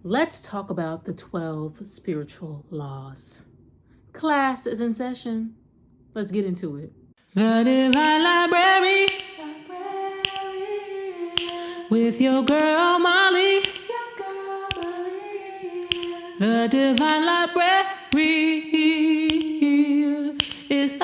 Let's talk about the 12 spiritual laws. Class is in session. Let's get into it. The Divine Library with your girl Molly. The Divine Library is open.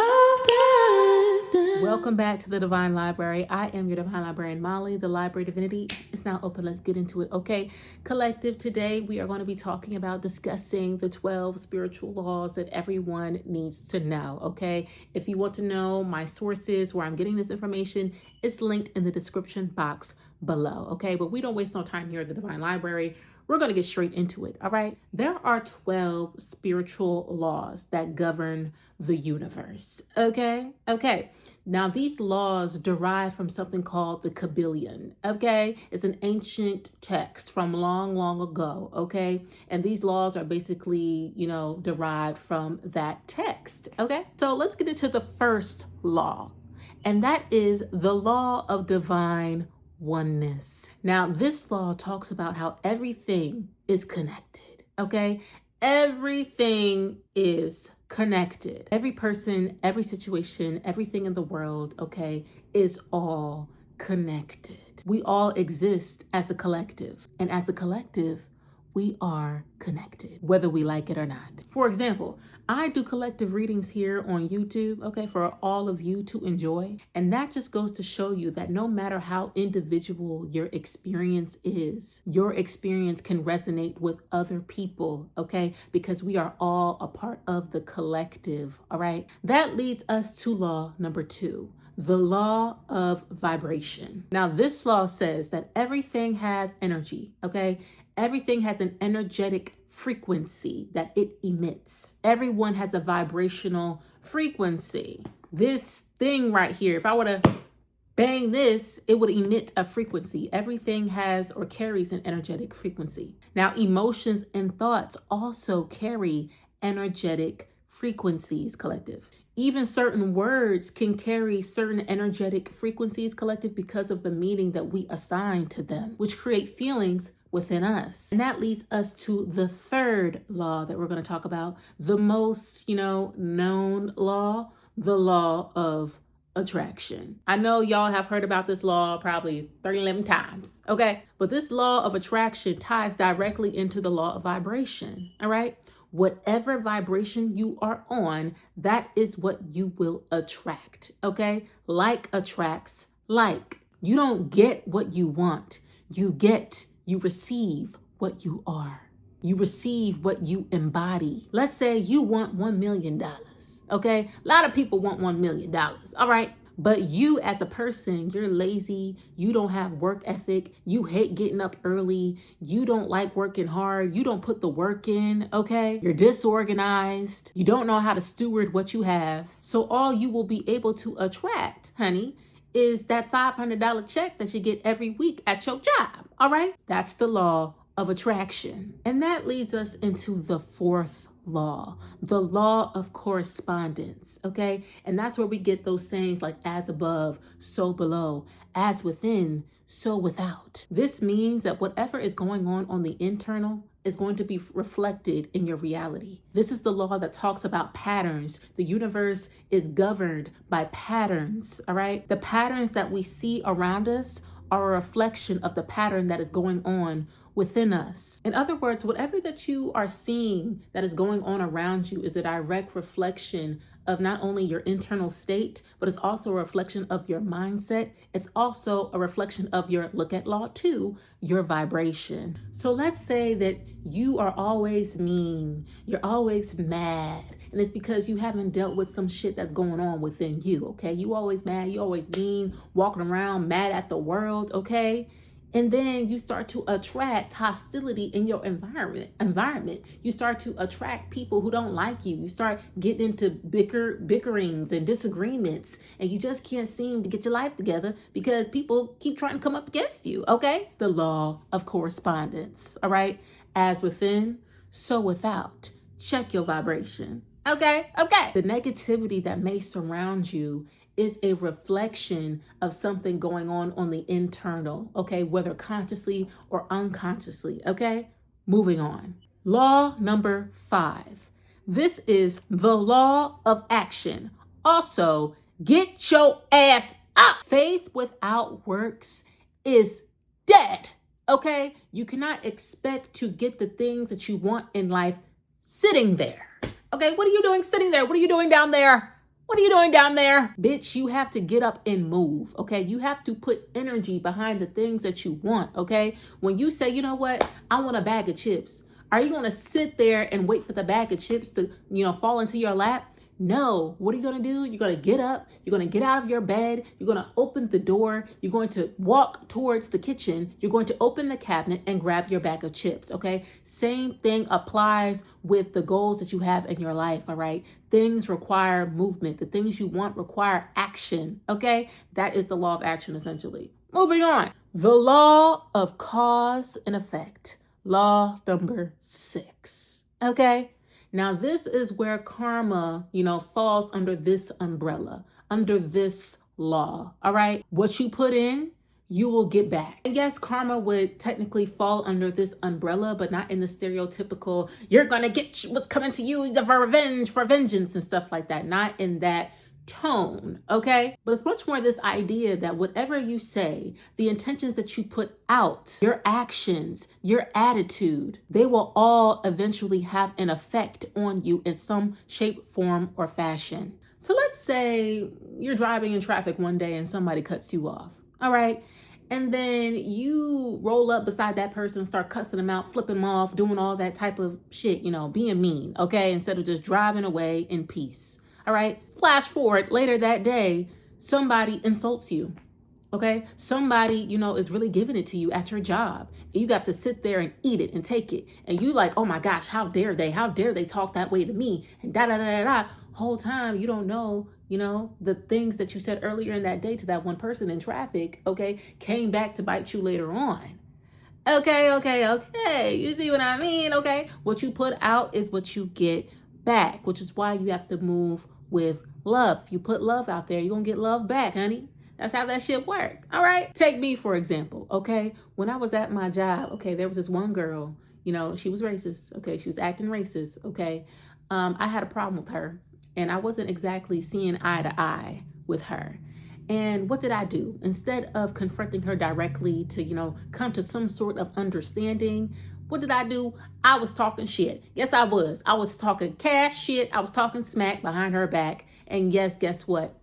Welcome back to the Divine Library. I am your Divine Librarian Molly. The Library Divinity is now open. Let's get into it. Okay, collective, today we are going to be talking about discussing the 12 spiritual laws that everyone needs to know. Okay, if you want to know my sources, where I'm getting this information, it's linked in the description box below. Okay, but we don't waste no time here at the Divine Library. We're going to get straight into it. All right. There are 12 spiritual laws that govern the universe. Okay. Now, these laws derive from something called the Kabbalion. Okay. It's an ancient text from long ago. Okay. And these laws are basically, derived from that text. Okay. So let's get into the first law. And that is the law of divine oneness. Now, this law talks about how everything is connected, okay? Everything is connected. Every person, every situation, everything in the world, okay, is all connected. We all exist as a collective, and as a collective, we are connected, whether we like it or not. For example, I do collective readings here on YouTube, okay, for all of you to enjoy. And that just goes to show you that no matter how individual your experience is, your experience can resonate with other people, okay, because we are all a part of the collective, all right? That leads us to law number 2. The law of vibration. Now, this law says that everything has energy, okay? Everything has an energetic frequency that it emits. Everyone has a vibrational frequency. This thing right here, if I were to bang this, it would emit a frequency. Everything has or carries an energetic frequency. Now, emotions and thoughts also carry energetic frequencies, collective. Even certain words can carry certain energetic frequencies, collective, because of the meaning that we assign to them, which create feelings within us. And that leads us to the third law that we're going to talk about, the most, known law, the law of attraction. I know y'all have heard about this law probably 11 times, okay? But this law of attraction ties directly into the law of vibration, all right? Whatever vibration you are on, that is what you will attract, okay? Like attracts like. You don't get what you want. You receive what you are. You receive what you embody. Let's say you want $1 million, okay? A lot of people want $1 million, all right? But you as a person, you're lazy, you don't have work ethic, you hate getting up early, you don't like working hard, you don't put the work in, okay? You're disorganized, you don't know how to steward what you have. So all you will be able to attract, honey, is that $500 check that you get every week at your job, all right? That's the law of attraction. And that leads us into the fourth law, the law of correspondence, okay? And that's where we get those sayings like as above, so below, as within, so without. This means that whatever is going on the internal is going to be reflected in your reality. This is the law that talks about patterns. The universe is governed by patterns, all right? The patterns that we see around us are a reflection of the pattern that is going on within us. In other words, whatever that you are seeing that is going on around you is a direct reflection of not only your internal state, but it's also a reflection of your mindset. It's also a reflection of your, look at law 2, your vibration. So let's say that you are always mean, you're always mad, and it's because you haven't dealt with some shit that's going on within you, okay? You always mad, you always mean, walking around mad at the world, okay? And then you start to attract hostility in your environment. You start to attract people who don't like you. You start getting into bickerings and disagreements, and you just can't seem to get your life together because people keep trying to come up against you, okay? The law of correspondence, all right? As within, so without. Check your vibration, okay? The negativity that may surround you is a reflection of something going on the internal, okay? Whether consciously or unconsciously, okay? Moving on. Law number 5. This is the law of action. Also, get your ass up. Faith without works is dead. Okay? You cannot expect to get the things that you want in life sitting there. Okay? What are you doing sitting there? What are you doing down there? What are you doing down there? Bitch, you have to get up and move, okay? You have to put energy behind the things that you want, okay? When you say, you know what, I want a bag of chips, are you going to sit there and wait for the bag of chips to, fall into your lap? No. What are you going to do? You're going to get up. You're going to get out of your bed. You're going to open the door. You're going to walk towards the kitchen. You're going to open the cabinet and grab your bag of chips, okay? Same thing applies with the goals that you have in your life, all right? Things require movement. The things you want require action, okay? That is the law of action, essentially. Moving on. The law of cause and effect. Law number 6, okay? Now, this is where karma, falls under this umbrella, under this law, all right? What you put in, you will get back. And yes, karma would technically fall under this umbrella, but not in the stereotypical, you're gonna get what's coming to you for revenge, for vengeance and stuff like that. Not in that tone, okay? But it's much more this idea that whatever you say, the intentions that you put out, your actions, your attitude, they will all eventually have an effect on you in some shape, form, or fashion. So let's say you're driving in traffic one day and somebody cuts you off, all right? And then you roll up beside that person and start cussing them out, flipping them off, doing all that type of shit, being mean, okay? Instead of just driving away in peace. All right. Flash forward later that day, somebody insults you. Okay. Somebody, is really giving it to you at your job. And you have to sit there and eat it and take it. And you like, oh my gosh, how dare they? How dare they talk that way to me? And da da da da da. Whole time you don't know, the things that you said earlier in that day to that one person in traffic, okay, came back to bite you later on. Okay. You see what I mean? Okay. What you put out is what you get back, which is why you have to move with love. You put love out there, you're gonna get love back, honey. That's how that shit work. All right. Take me, for example. Okay. When I was at my job, okay, there was this one girl, she was racist. Okay. She was acting racist. Okay. I had a problem with her and I wasn't exactly seeing eye to eye with her. And what did I do? Instead of confronting her directly to, come to some sort of understanding, what did I do? I was talking shit. Yes, I was. I was talking cash shit. I was talking smack behind her back. And yes, guess what?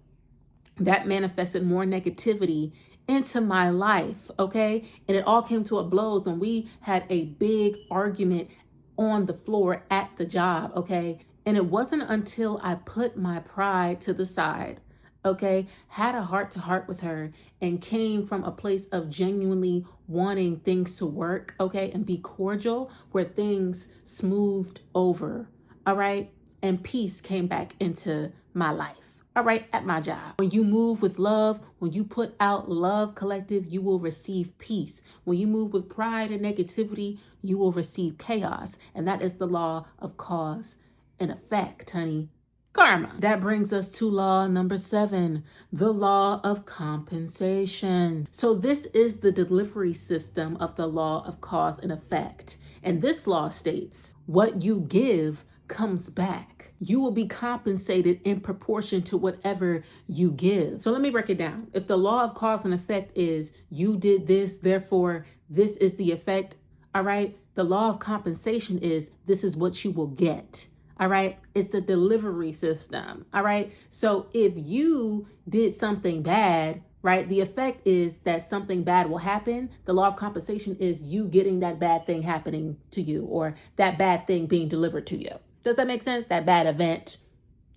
That manifested more negativity into my life, okay? And it all came to a blows when we had a big argument on the floor at the job, okay? And it wasn't until I put my pride to the side, okay, had a heart-to-heart with her and came from a place of genuinely wanting things to work, okay, and be cordial, where things smoothed over, all right, and peace came back into my life, all right, at my job. When you move with love, when you put out love, collective, you will receive peace. When you move with pride and negativity, you will receive chaos, and that is the law of cause and effect, honey. Karma. That brings us to law number 7, the law of compensation. So this is the delivery system of the law of cause and effect. And this law states, what you give comes back. You will be compensated in proportion to whatever you give. So let me break it down. If the law of cause and effect is you did this, therefore this is the effect, all right? The law of compensation is this is what you will get. All right. It's the delivery system. All right. So if you did something bad, right, the effect is that something bad will happen. The law of compensation is you getting that bad thing happening to you or that bad thing being delivered to you. Does that make sense? That bad event.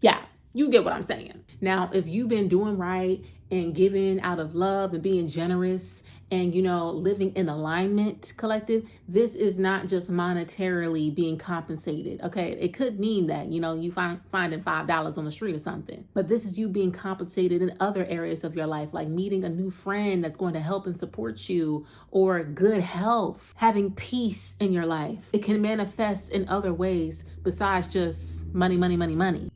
Yeah, you get what I'm saying. Now, if you've been doing right and giving out of love and being generous and, living in alignment, collective, this is not just monetarily being compensated. Okay. It could mean that, you finding $5 on the street or something, but this is you being compensated in other areas of your life, like meeting a new friend that's going to help and support you, or good health, having peace in your life. It can manifest in other ways besides just money.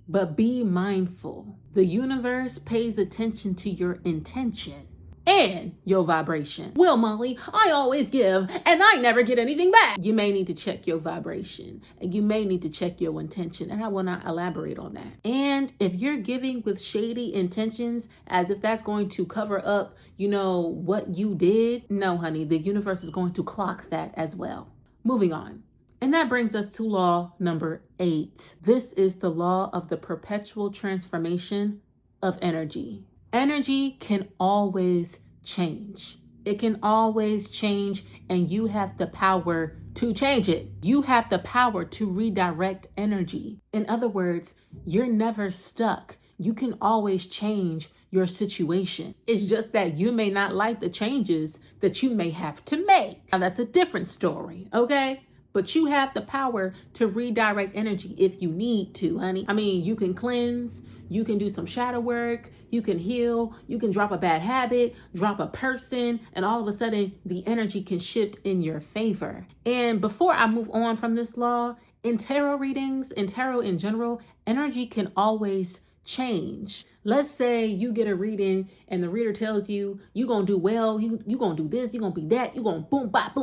But be mindful. The universe pays attention to your intention. and your vibration. Well, Molly, I always give and I never get anything back. You may need to check your vibration and you may need to check your intention, and I will not elaborate on that. And if you're giving with shady intentions, as if that's going to cover up, what you did, no, honey, the universe is going to clock that as well. Moving on. And that brings us to law number 8. This is the law of the perpetual transformation of energy. Energy can always change. It can always change, and you have the power to change it. You have the power to redirect energy. In other words, you're never stuck. You can always change your situation. It's just that you may not like the changes that you may have to make. Now, that's a different story, okay? But you have the power to redirect energy if you need to, honey. I mean, you can cleanse, you can do some shadow work, you can heal, you can drop a bad habit, drop a person, and all of a sudden the energy can shift in your favor. And before I move on from this law, in tarot readings, in tarot in general, energy can always change. Let's say you get a reading and the reader tells you, you're going to do well, you going to do this, you're going to be that, you're going to boom, bop,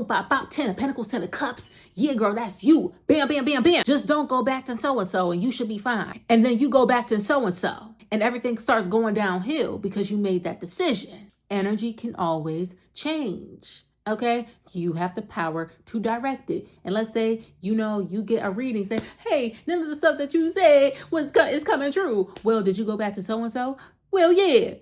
10 of pentacles, 10 of cups. Yeah, girl, that's you. Bam, bam, bam, bam. Just don't go back to so-and-so and you should be fine. And then you go back to so-and-so and everything starts going downhill because you made that decision. Energy can always change. Okay, you have the power to direct it. And let's say, you get a reading say, hey, none of the stuff that you said is coming true. Well, did you go back to so-and-so? Well, yeah.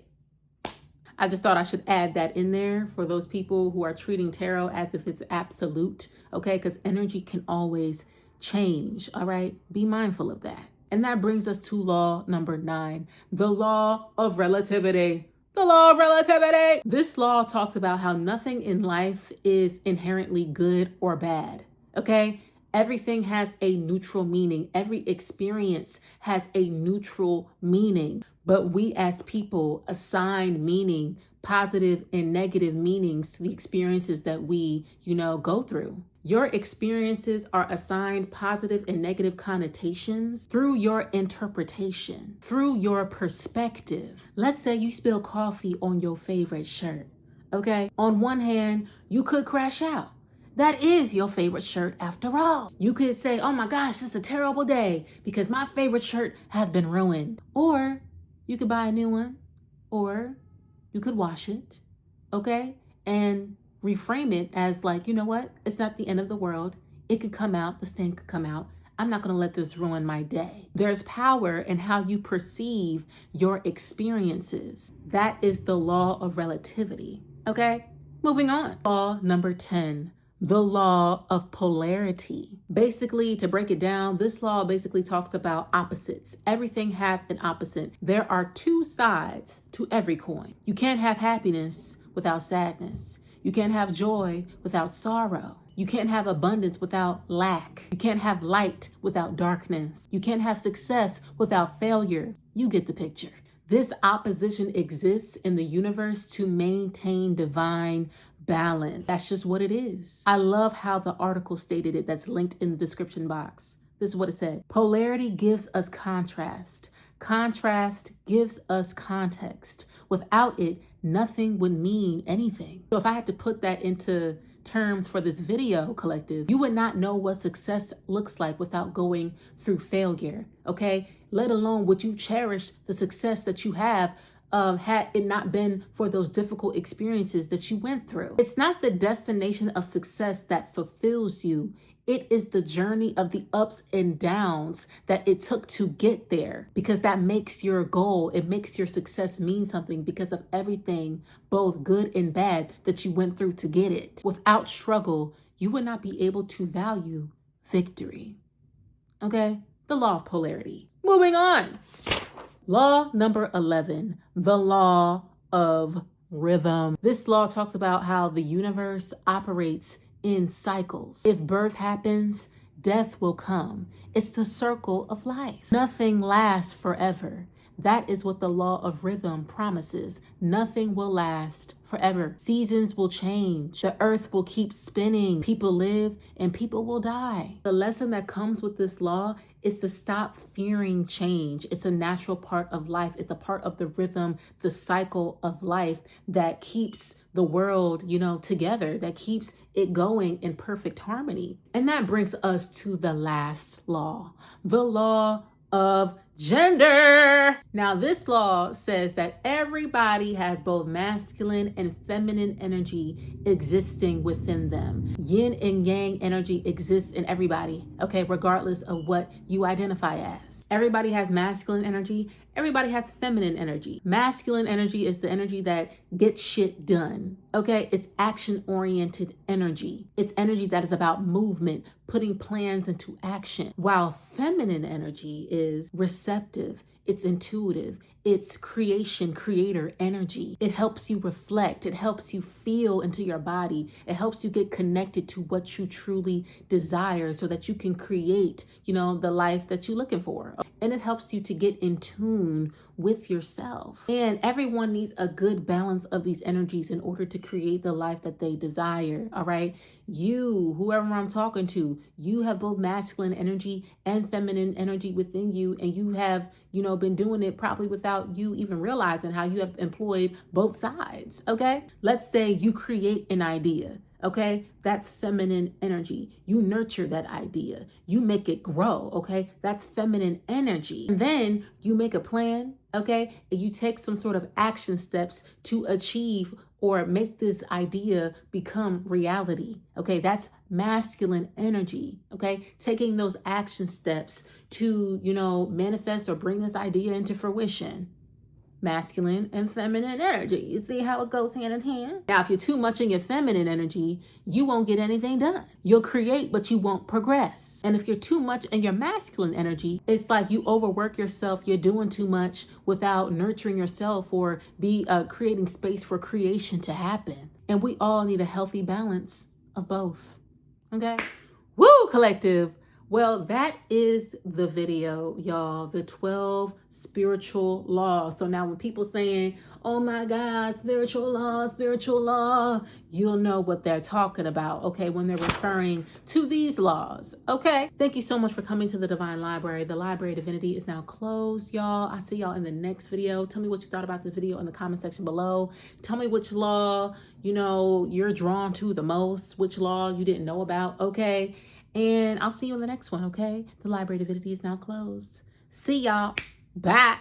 I just thought I should add that in there for those people who are treating tarot as if it's absolute. Okay, because energy can always change. All right, be mindful of that. And that brings us to law number 9, the law of relativity. The law of relativity. This law talks about how nothing in life is inherently good or bad, okay? Everything has a neutral meaning. Every experience has a neutral meaning. But we as people assign meaning, positive and negative meanings to the experiences that we, go through. Your experiences are assigned positive and negative connotations through your interpretation, through your perspective. Let's say you spill coffee on your favorite shirt, okay? On one hand, you could crash out. That is your favorite shirt after all. You could say, oh my gosh, this is a terrible day because my favorite shirt has been ruined. Or you could buy a new one, or you could wash it, okay? And reframe it as like, you know what? It's not the end of the world. It could come out. The stain could come out. I'm not going to let this ruin my day. There's power in how you perceive your experiences. That is the law of relativity. Okay, moving on. Law number 10, the law of polarity. Basically, to break it down, this law basically talks about opposites. Everything has an opposite. There are two sides to every coin. You can't have happiness without sadness. You can't have joy without sorrow. You can't have abundance without lack. You can't have light without darkness. You can't have success without failure. You get the picture. This opposition exists in the universe to maintain divine balance. That's just what it is. I love how the article stated it that's linked in the description box. This is what it said. Polarity gives us contrast. Contrast gives us context. Without it, nothing would mean anything. So if I had to put that into terms for this video collective, you would not know what success looks like without going through failure, okay? Let alone would you cherish the success that you have had it not been for those difficult experiences that you went through. It's not the destination of success that fulfills you. It is the journey of the ups and downs that it took to get there, because that makes your goal, it makes your success mean something because of everything, both good and bad, that you went through to get it. Without struggle, you would not be able to value victory. Okay? The law of polarity. Moving on. Law number 11, the law of rhythm. This law talks about how the universe operates in cycles. If birth happens, death will come. It's the circle of life. Nothing lasts forever. That is what the law of rhythm promises. Nothing will last forever. Seasons will change. The earth will keep spinning. People live and people will die. The lesson that comes with this law is to stop fearing change. It's a natural part of life. It's a part of the rhythm, the cycle of life that keeps the world, together, that keeps it going in perfect harmony. And that brings us to the last law, the law of gender. Now, this law says that everybody has both masculine and feminine energy existing within them. Yin and yang energy exists in everybody, okay, regardless of what you identify as. Everybody has masculine energy. Everybody has feminine energy. Masculine energy is the energy that gets shit done, okay? It's action-oriented energy. It's energy that is about movement, putting plans into action. While feminine energy is receptive, it's intuitive, it's creator energy. It helps you reflect. It helps you feel into your body. It helps you get connected to what you truly desire so that you can create, the life that you're looking for. And it helps you to get in tune with yourself. And everyone needs a good balance of these energies in order to create the life that they desire, all right? You, whoever I'm talking to, you have both masculine energy and feminine energy within you, and you have, been doing it probably without you even realizing how you have employed both sides, okay? Let's say you create an idea. Okay, that's feminine energy. You nurture that idea. You make it grow. Okay, that's feminine energy. And then you make a plan. Okay, and you take some sort of action steps to achieve or make this idea become reality. Okay, that's masculine energy. Okay, taking those action steps to, manifest or bring this idea into fruition. Masculine and feminine energy. You see how it goes hand in hand? Now, if you're too much in your feminine energy, you won't get anything done. You'll create, but you won't progress. And if you're too much in your masculine energy, it's like you overwork yourself. You're doing too much without nurturing yourself or creating space for creation to happen. And we all need a healthy balance of both. Okay? Woo, collective. Well, that is the video, y'all, the 12 spiritual laws. So now when people saying, oh my God, spiritual law, you'll know what they're talking about, okay, when they're referring to these laws, okay? Thank you so much for coming to the Divine Library. The Library of Divinity is now closed, y'all. I'll see y'all in the next video. Tell me what you thought about this video in the comment section below. Tell me which law, you're drawn to the most, which law you didn't know about, okay? And I'll see you in the next one, okay? The Library of Divinity is now closed. See y'all. Bye.